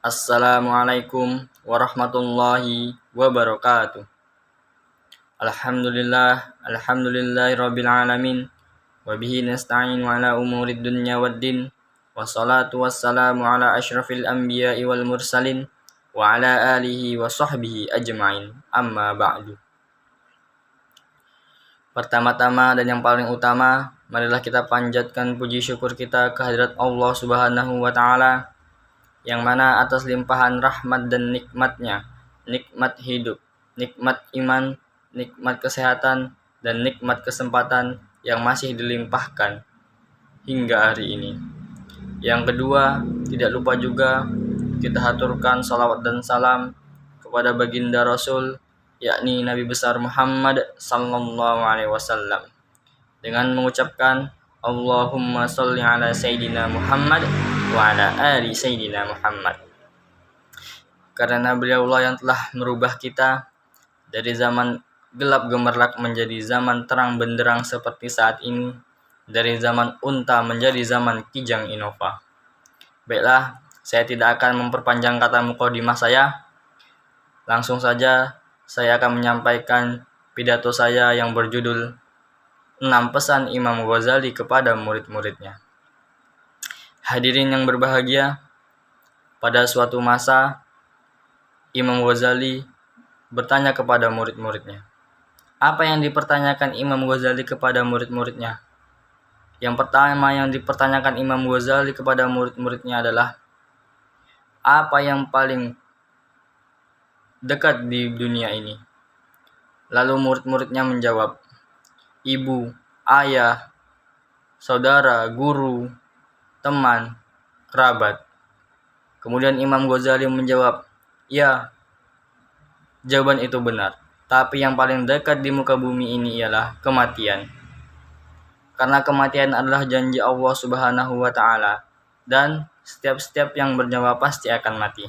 Assalamualaikum warahmatullahi wabarakatuh. Alhamdulillahirabbil alamin. Wa bihi nasta'inu ala umurid dunya waddin. Wassalatu wassalamu ala asyrafil anbiya'i wal mursalin wa ala alihi wa sahbihi ajma'in. Amma ba'du. Pertama-tama dan yang paling utama, marilah kita panjatkan puji syukur kita kehadirat Allah Subhanahu wa taala, yang mana atas limpahan rahmat dan nikmatnya, nikmat hidup, nikmat iman, nikmat kesehatan, dan nikmat kesempatan yang masih dilimpahkan hingga hari ini. Yang kedua, tidak lupa juga kita haturkan salawat dan salam kepada baginda Rasul, yakni Nabi besar Muhammad sallallahu alaihi wasallam, dengan mengucapkan Allahumma sholli ala Sayyidina Muhammad wa ala ali Sayyidina Muhammad. Karena beliaulah yang telah merubah kita dari zaman gelap gemerlap menjadi zaman terang benderang seperti saat ini, dari zaman unta menjadi zaman kijang innova. Baiklah, saya tidak akan memperpanjang kata mukadimah saya. Langsung saja saya akan menyampaikan pidato saya yang berjudul 6 pesan Imam Ghazali kepada murid-muridnya. Hadirin yang berbahagia, pada suatu masa Imam Ghazali bertanya kepada murid-muridnya. Apa yang dipertanyakan Imam Ghazali kepada murid-muridnya? Yang pertama yang dipertanyakan Imam Ghazali kepada murid-muridnya adalah, apa yang paling dekat di dunia ini? Lalu murid-muridnya menjawab, ibu, ayah, saudara, guru, teman, kerabat. Kemudian Imam Ghazali menjawab, ya, jawaban itu benar. Tapi yang paling dekat di muka bumi ini ialah kematian. Karena kematian adalah janji Allah Subhanahu wa taala, dan setiap yang bernyawa pasti akan mati.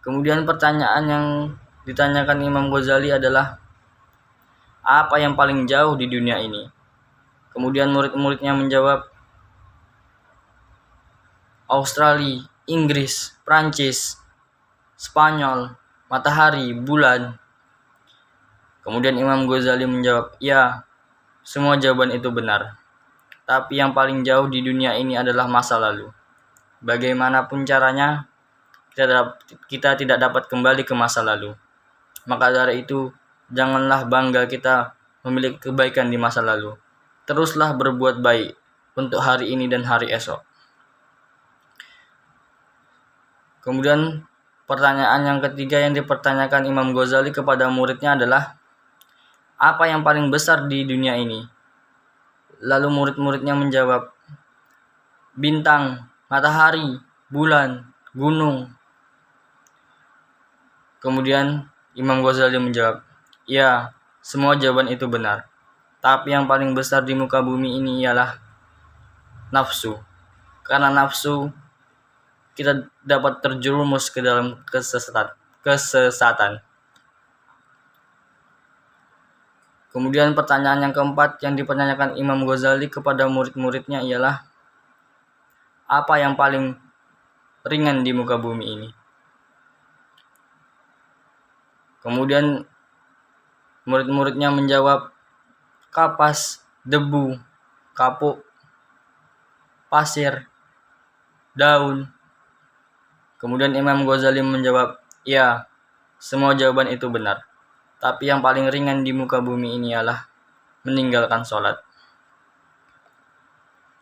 Kemudian pertanyaan yang ditanyakan Imam Ghazali adalah, apa yang paling jauh di dunia ini? Kemudian murid-muridnya menjawab, Australia, Inggris, Prancis, Spanyol, matahari, bulan. Kemudian Imam Ghazali menjawab, ya, semua jawaban itu benar. Tapi yang paling jauh di dunia ini adalah masa lalu. Bagaimanapun caranya, kita tidak dapat kembali ke masa lalu. Maka dari itu, janganlah bangga kita memiliki kebaikan di masa lalu. Teruslah berbuat baik untuk hari ini dan hari esok. Kemudian pertanyaan yang ketiga yang dipertanyakan Imam Ghazali kepada muridnya adalah, apa yang paling besar di dunia ini? Lalu murid-muridnya menjawab, bintang, matahari, bulan, gunung. Kemudian Imam Ghazali menjawab, ya, semua jawaban itu benar. Tapi yang paling besar di muka bumi ini ialah nafsu. Karena nafsu, kita dapat terjerumus ke dalam kesesatan. Kemudian pertanyaan yang keempat yang dipertanyakan Imam Ghazali kepada murid-muridnya ialah, apa yang paling ringan di muka bumi ini? Kemudian murid-muridnya menjawab, kapas, debu, kapuk, pasir, daun. Kemudian Imam Ghazali menjawab, ya, semua jawaban itu benar. Tapi yang paling ringan di muka bumi ini ialah meninggalkan sholat.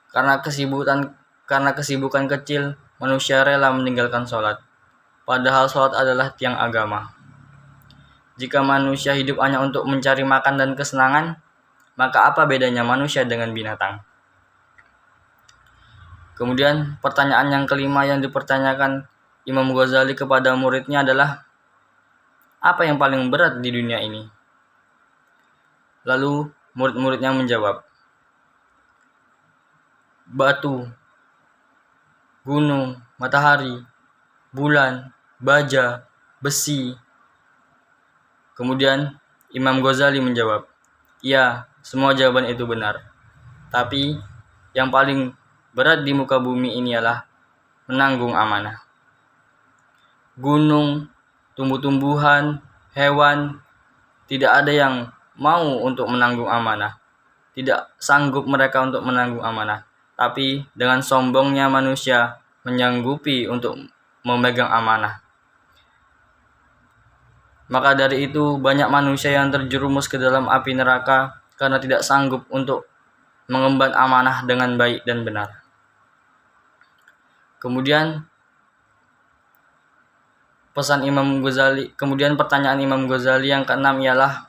Karena kesibukan kecil, manusia rela meninggalkan sholat. Padahal sholat adalah tiang agama. Jika manusia hidup hanya untuk mencari makan dan kesenangan, maka apa bedanya manusia dengan binatang? Kemudian pertanyaan yang kelima yang dipertanyakan Imam Ghazali kepada muridnya adalah, apa yang paling berat di dunia ini? Lalu murid-muridnya menjawab, batu, gunung, matahari, bulan, baja, besi. Kemudian Imam Ghazali menjawab, ya, semua jawaban itu benar. Tapi yang paling berat di muka bumi ini ialah menanggung amanah. gunung, tumbuh-tumbuhan, hewan, tidak ada yang mau untuk menanggung amanah. Tidak sanggup mereka untuk menanggung amanah. Tapi dengan sombongnya manusia menyanggupi untuk memegang amanah. Maka dari itu banyak manusia yang terjerumus ke dalam api neraka karena tidak sanggup untuk mengemban amanah dengan baik dan benar. Kemudian pertanyaan Imam Ghazali yang keenam ialah,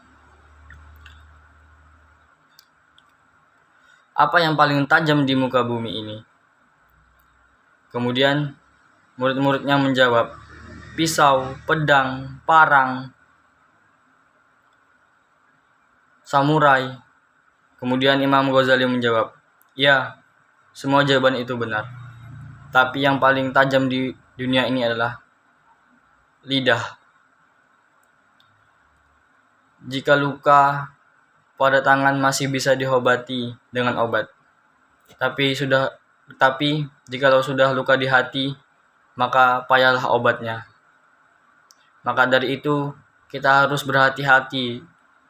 apa yang paling tajam di muka bumi ini? Kemudian murid-muridnya menjawab, pisau, pedang, parang, samurai. Kemudian Imam Ghazali menjawab, ya, semua jawaban itu benar. Tapi yang paling tajam di dunia ini adalah lidah. Jika luka pada tangan masih bisa diobati dengan obat. Tapi jikalau sudah luka di hati, maka payahlah obatnya. Maka dari itu kita harus berhati-hati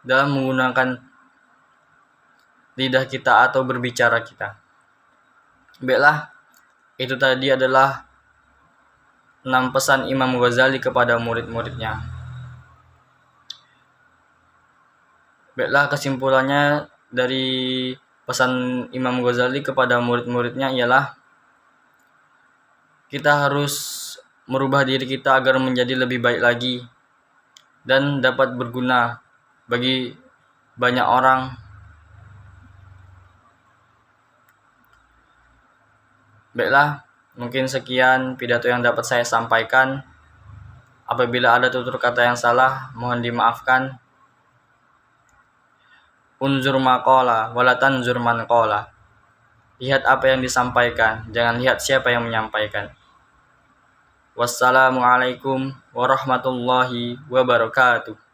dalam menggunakan lidah kita atau berbicara kita. Baiklah, itu tadi adalah 6 pesan Imam Ghazali kepada murid-muridnya. Baiklah, kesimpulannya dari pesan Imam Ghazali kepada murid-muridnya ialah kita harus merubah diri kita agar menjadi lebih baik lagi dan dapat berguna bagi banyak orang. Baiklah, mungkin sekian pidato yang dapat saya sampaikan. Apabila ada tutur kata yang salah, mohon dimaafkan. Unzur maqala wala tanzur man qala. Lihat apa yang disampaikan, jangan lihat siapa yang menyampaikan. Wassalamualaikum warahmatullahi wabarakatuh.